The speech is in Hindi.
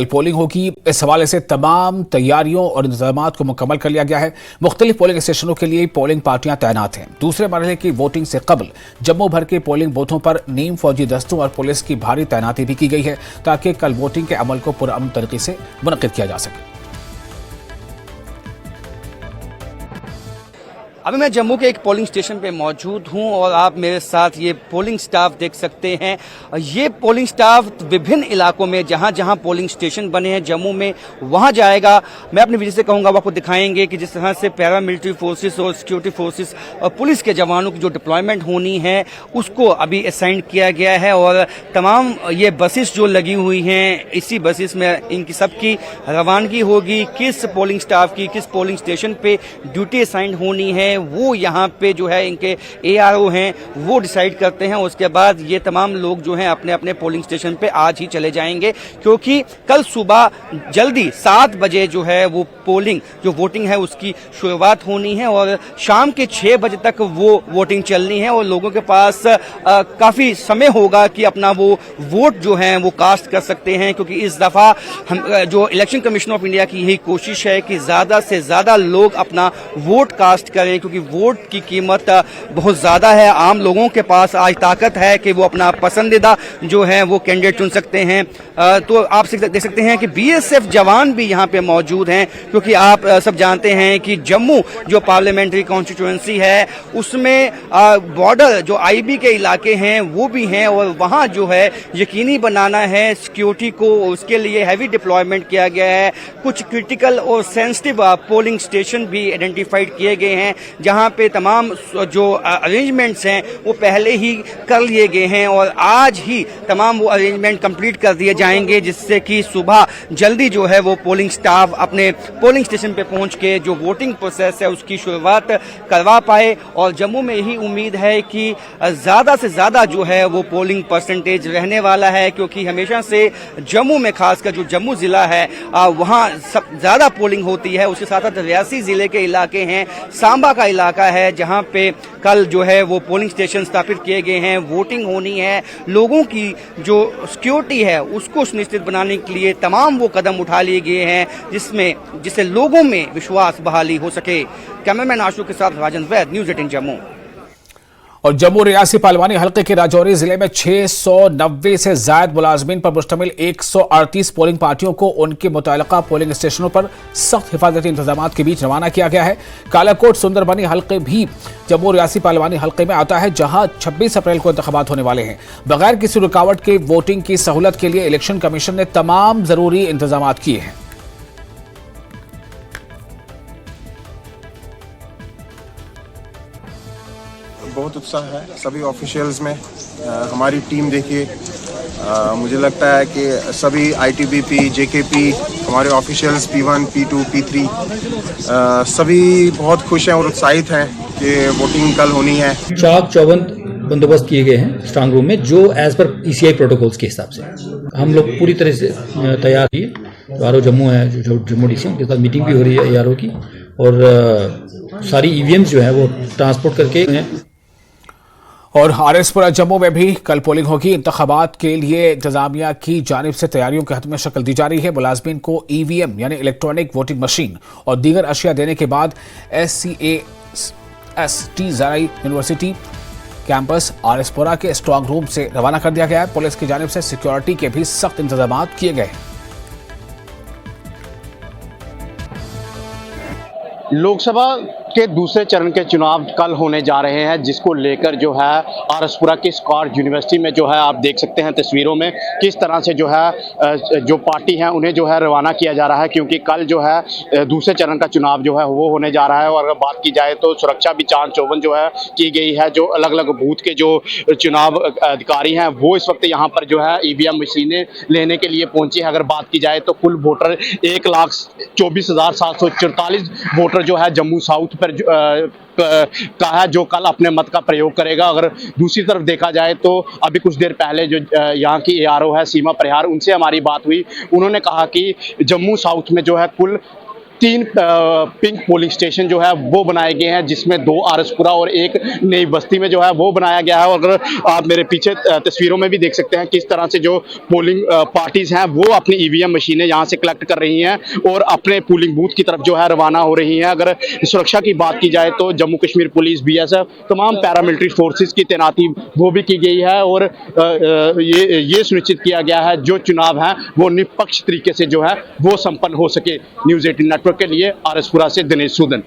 पोलिंग होगी, इस हवाले से तमाम तैयारियों और इंतजामात को मुकम्मल कर लिया गया है। मुख्तलिफ पोलिंग स्टेशनों के लिए पोलिंग पार्टियां तैनात हैं। दूसरे मरहले की वोटिंग से कबल जम्मू भर के पोलिंग बूथों पर नीम फौजी दस्तों और पुलिस की भारी तैनाती भी की गई है ताकि कल वोटिंग के अमल को पुरअमन तरीके से मुनक्किद किया जा सके। अभी मैं जम्मू के एक पोलिंग स्टेशन पे मौजूद हूं और आप मेरे साथ ये पोलिंग स्टाफ देख सकते हैं। ये पोलिंग स्टाफ विभिन्न इलाकों में जहां जहां पोलिंग स्टेशन बने हैं जम्मू में वहां जाएगा। मैं अपनी वीडियो से कहूंगा, आपको दिखाएंगे कि जिस तरह से पैरामिलिट्री फोर्सेस और सिक्योरिटी फोर्सेस और पुलिस के जवानों की जो डिप्लॉयमेंट होनी है उसको अभी असाइन किया गया है और तमाम ये बसेस जो लगी हुई हैं इसी बसेस में इनकी सबकी रवानगी होगी। किस पोलिंग स्टाफ की किस पोलिंग स्टेशन पे ड्यूटी असाइन होनी है वो यहाँ पे जो है इनके ARO हैं वो डिसाइड करते हैं। उसके बाद ये तमाम लोग जो हैं अपने अपने पोलिंग स्टेशन पे आज ही चले जाएंगे, क्योंकि कल सुबह जल्दी 7 बजे जो है वो पोलिंग जो वोटिंग है उसकी शुरुआत होनी है और शाम के 6 बजे तक वो वोटिंग चलनी है और लोगों के पास काफ़ी समय होगा कि अपना वो वोट जो है वो कास्ट कर सकते हैं। क्योंकि इस दफ़ा हम जो इलेक्शन कमीशन ऑफ इंडिया की यही कोशिश है कि ज़्यादा से ज़्यादा लोग अपना वोट कास्ट करें, क्योंकि वोट की कीमत बहुत ज़्यादा है। आम लोगों के पास आज ताकत है कि वो अपना पसंदीदा जो है वो कैंडिडेट चुन सकते हैं। तो आप देख सकते हैं कि BSF जवान भी यहाँ पे मौजूद हैं, क्योंकि आप सब जानते हैं कि जम्मू जो पार्लियामेंट्री कॉन्स्टिट्यूएंसी है उसमें बॉर्डर जो IB के इलाके हैं वो भी हैं और वहाँ जो है यकीनी बनाना है सिक्योरिटी को, उसके लिए हैवी डिप्लॉयमेंट किया गया है। कुछ क्रिटिकल और सेंसिटिव पोलिंग स्टेशन भी आइडेंटिफाइड किए गए हैं जहां पे तमाम जो अरेंजमेंट्स हैं वो पहले ही कर लिए गए हैं और आज ही तमाम वो अरेंजमेंट कंप्लीट कर दिए जाएंगे, जिससे कि सुबह जल्दी जो है वो पोलिंग स्टाफ अपने पोलिंग स्टेशन पे पहुंच के जो वोटिंग प्रोसेस है उसकी शुरुआत करवा पाए। और जम्मू में यही उम्मीद है कि ज़्यादा से ज़्यादा जो है वो पोलिंग परसेंटेज रहने वाला है, क्योंकि हमेशा से जम्मू में खासकर जो जम्मू ज़िला है वहाँ सब ज़्यादा पोलिंग होती है। उसके साथ साथ रियासी ज़िले के इलाके हैं, सांबा का इलाका है जहां पे कल जो है वो पोलिंग स्टेशन स्थापित किए गए हैं। वोटिंग होनी है, लोगों की जो सिक्योरिटी है उसको सुनिश्चित बनाने के लिए तमाम वो कदम उठा लिए गए हैं जिससे लोगों में विश्वास बहाली हो सके। कैमरामैन आशु के साथ राजन वैद, न्यूज़ 18 जम्मू। और जम्मू रियासी पालवानी हल्के के राजौरी जिले में 690 से ज्यादा मुलाजमीन पर मुश्तमिल 138 पोलिंग पार्टियों को उनके मुतल्लिका पोलिंग स्टेशनों पर सख्त हिफाजती इंतजाम के बीच रवाना किया गया है। कालाकोट सुंदरबनी हल्के भी जम्मू रियासी पालवानी हल्के में आता है, जहां 26 अप्रैल को इंतखाबात होने वाले हैं। बगैर किसी रुकावट के वोटिंग की सहूलत के लिए इलेक्शन कमीशन ने तमाम जरूरी इंतजाम किए हैं। बहुत उत्साह है सभी ऑफिशियल्स में। हमारी टीम देखिए, मुझे लगता है कि सभी ITBP, JKP, हमारे ऑफिशियल्स P1, P2, P3 सभी बहुत खुश हैं और उत्साहित हैं कि वोटिंग कल होनी है। चाक चौबंद बंदोबस्त किए गए हैं स्ट्रांग रूम में, जो एज पर ECI प्रोटोकॉल्स के हिसाब से हम लोग पूरी तरह से तैयार हैं। ARO जम्मू है, जो जम्मू DC उनके साथ मीटिंग भी हो रही है ARO की, और सारी EVMs जो है वो ट्रांसपोर्ट करके हैं। और RSपुरा जम्मू में भी कल पोलिंग होगी। इंतखाबात के लिए इंतजामिया की जानिब से तैयारियों के हतमी शक्ल दी जा रही है। मुलाजमीन को EVM यानी इलेक्ट्रॉनिक वोटिंग मशीन और दीगर अशिया देने के बाद SCAST ज़राई यूनिवर्सिटी कैंपस RSपुरा के स्ट्रांग रूम से रवाना कर दिया गया है। पुलिस की जानिब से सिक्योरिटी के भी सख्त इंतजाम किए गए हैं। लोकसभा के दूसरे चरण के चुनाव कल होने जा रहे हैं, जिसको लेकर जो है RSपुरा की स्कॉट यूनिवर्सिटी में जो है आप देख सकते हैं तस्वीरों में किस तरह से जो है जो पार्टी है उन्हें जो है रवाना किया जा रहा है, क्योंकि कल जो है दूसरे चरण का चुनाव जो है वो होने जा रहा है। और अगर बात की जाए तो सुरक्षा भी चाक चौबंद जो है की गई है। जो अलग अलग बूथ के जो चुनाव अधिकारी हैं वो इस वक्त यहाँ पर जो है EVM मशीनें लेने के लिए पहुंची है। अगर बात की जाए तो कुल वोटर 1,24,744 वोटर जो है जम्मू साउथ पर का है, जो कल अपने मत का प्रयोग करेगा। अगर दूसरी तरफ देखा जाए तो अभी कुछ देर पहले जो यहाँ की ARO है सीमा परिहार, उनसे हमारी बात हुई। उन्होंने कहा कि जम्मू साउथ में जो है कुल 3 पिंक पोलिंग स्टेशन जो है वो बनाए गए हैं, जिसमें 2 आरएसपुरा और 1 नई बस्ती में जो है वो बनाया गया है। और अगर आप मेरे पीछे तस्वीरों में भी देख सकते हैं किस तरह से जो पोलिंग पार्टीज हैं वो अपनी ईवीएम मशीनें यहाँ से कलेक्ट कर रही हैं और अपने पोलिंग बूथ की तरफ जो है रवाना हो रही हैं। अगर सुरक्षा की बात की जाए तो जम्मू कश्मीर पुलिस, बीएसएफ, तमाम पैरामिलिट्री फोर्सेस की तैनाती वो भी की गई है और ये सुनिश्चित किया गया है जो चुनाव है वो निष्पक्ष तरीके से जो है वो संपन्न हो सके। न्यूज़ 18 नेटवर्क के लिए आरएसपुरा से दिनेश सूदन।